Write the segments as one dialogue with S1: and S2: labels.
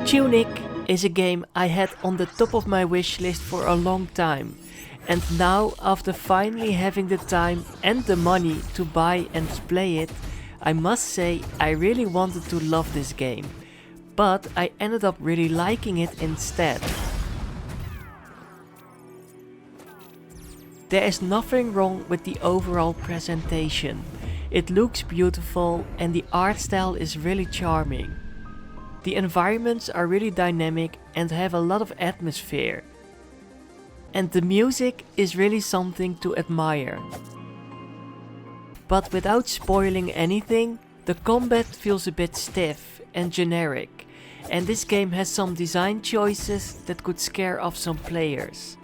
S1: TUNIC is a game I had on the top of my wish list for a long time, and now after finally having the time and the money to buy and play it, I must say I really wanted to love this game, but I ended up really liking it instead. There is nothing wrong with the overall presentation. It looks beautiful and the art style is really charming. The environments are really dynamic and have a lot of atmosphere. And the music is really something to admire. But without spoiling anything, the combat feels a bit stiff and generic, and this game has some design choices that could scare off some players.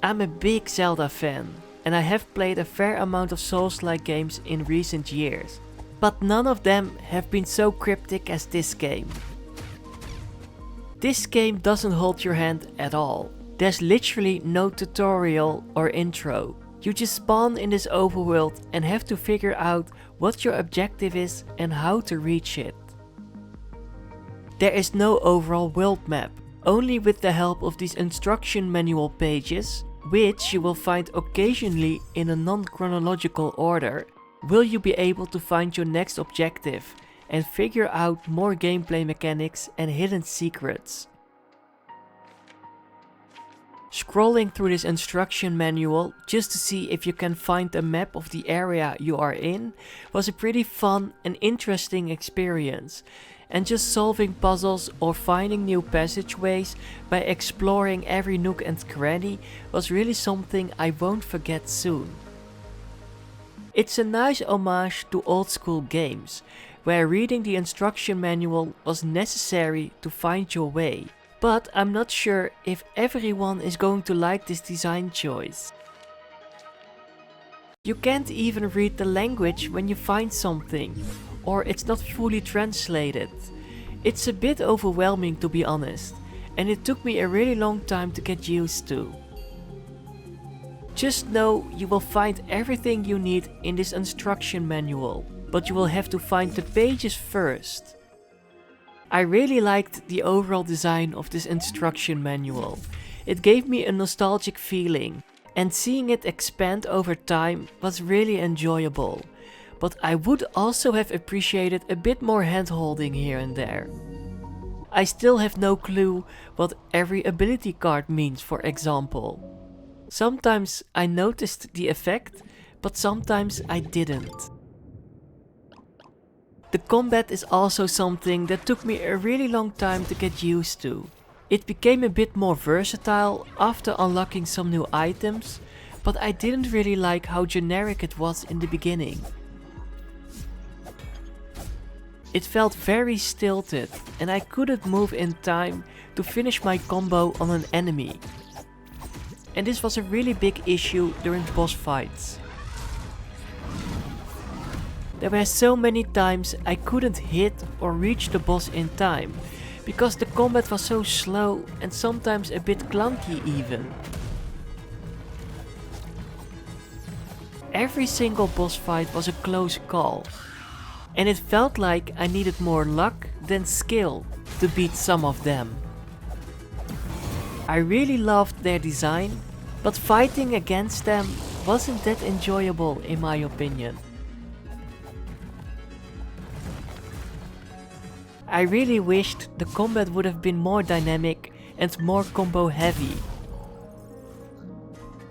S1: I'm a big Zelda fan, and I have played a fair amount of Souls-like games in recent years, but none of them have been so cryptic as this game. This game doesn't hold your hand at all. There's literally no tutorial or intro. You just spawn in this overworld and have to figure out what your objective is and how to reach it. There is no overall world map, only with the help of these instruction manual pages, which you will find occasionally in a non-chronological order, will you be able to find your next objective and figure out more gameplay mechanics and hidden secrets. Scrolling through this instruction manual just to see if you can find a map of the area you are in was a pretty fun and interesting experience, and just solving puzzles or finding new passageways by exploring every nook and cranny was really something I won't forget soon. It's a nice homage to old school games, where reading the instruction manual was necessary to find your way. But I'm not sure if everyone is going to like this design choice. You can't even read the language when you find something, or it's not fully translated. It's a bit overwhelming, to be honest, and it took me a really long time to get used to. Just know you will find everything you need in this instruction manual, but you will have to find the pages first. I really liked the overall design of this instruction manual. It gave me a nostalgic feeling, and seeing it expand over time was really enjoyable. But I would also have appreciated a bit more hand-holding here and there. I still have no clue what every ability card means, for example. Sometimes I noticed the effect, but sometimes I didn't. The combat is also something that took me a really long time to get used to. It became a bit more versatile after unlocking some new items, but I didn't really like how generic it was in the beginning. It felt very stilted and I couldn't move in time to finish my combo on an enemy. And this was a really big issue during boss fights. There were so many times I couldn't hit or reach the boss in time, because the combat was so slow and sometimes a bit clunky even. Every single boss fight was a close call, and it felt like I needed more luck than skill to beat some of them. I really loved their design, but fighting against them wasn't that enjoyable in my opinion. I really wished the combat would have been more dynamic and more combo heavy.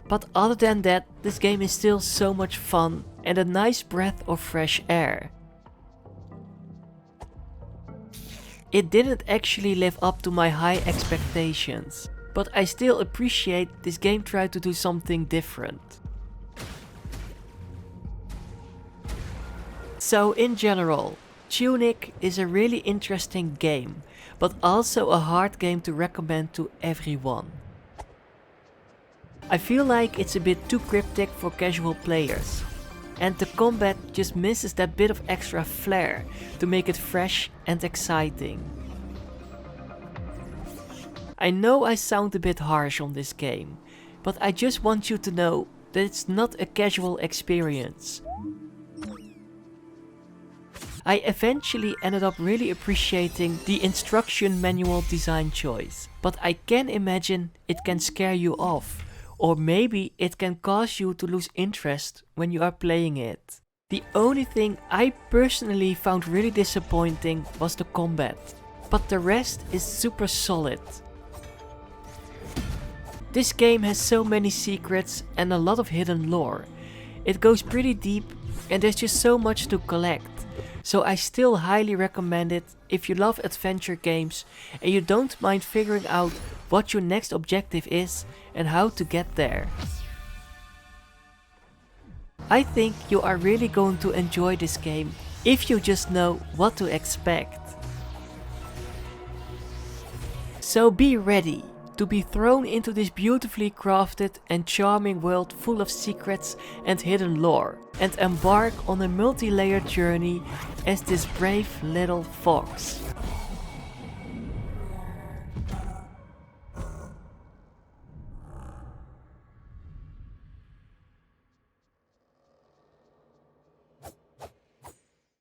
S1: But other than that, this game is still so much fun and a nice breath of fresh air. It didn't actually live up to my high expectations, but I still appreciate this game tried to do something different. So in general, TUNIC is a really interesting game, but also a hard game to recommend to everyone. I feel like it's a bit too cryptic for casual players, and the combat just misses that bit of extra flair to make it fresh and exciting. I know I sound a bit harsh on this game, but I just want you to know that it's not a casual experience. I eventually ended up really appreciating the instruction manual design choice, but I can imagine it can scare you off, or maybe it can cause you to lose interest when you are playing it. The only thing I personally found really disappointing was the combat, but the rest is super solid. This game has so many secrets and a lot of hidden lore. It goes pretty deep and there's just so much to collect. So I still highly recommend it if you love adventure games and you don't mind figuring out what your next objective is and how to get there. I think you are really going to enjoy this game if you just know what to expect. So be ready to be thrown into this beautifully crafted and charming world full of secrets and hidden lore, and embark on a multi-layered journey as this brave little fox.